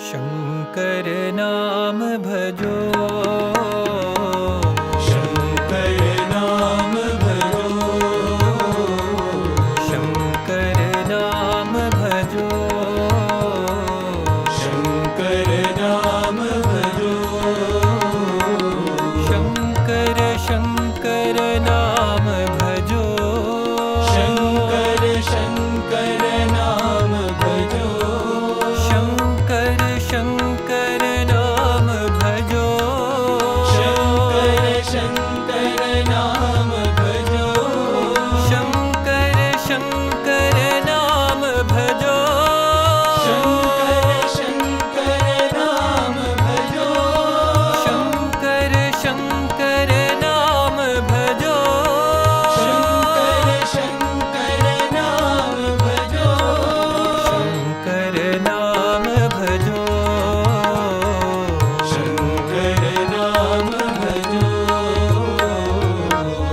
शंकर नाम भजो, शंकर नाम भजो, शंकर नाम भजो, शंकर नाम भजो, शंकर शंकर नाम भजो, शंकर शंकर नाम भजो, शंकर शंकर नाम भजो, शंकर शंकर नाम भजो, शंकर शंकर नाम भजो, शंकर शंकर नाम भजो, शंकर शंकर नाम भजो, शंकर शंकर नाम भजो, शंकर नाम भजो, शंकर नाम भजो,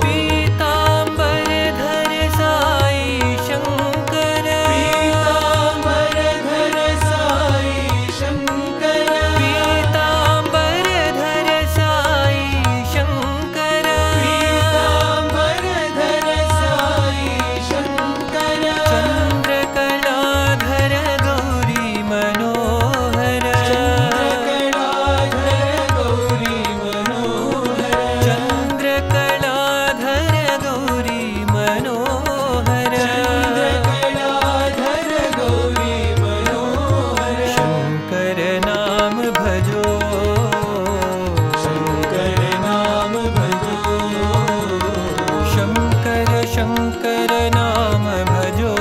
पीतांबर धर साई शंकर, पीतांबर धर साई शंकर, पीतांबर धर साई शंकर, पीतांबर धर साई शंकर, चंद्रकलाधर गौरी मनोहर, चंद्रकलाधर गौरी मनोहर, चंद्रकलाधर गौरी मनोहर, चंद्रकलाधर गौरी मनोहर, शंकर नाम भजो, शंकर नाम भजो, शंकर शंकर नाम भजो,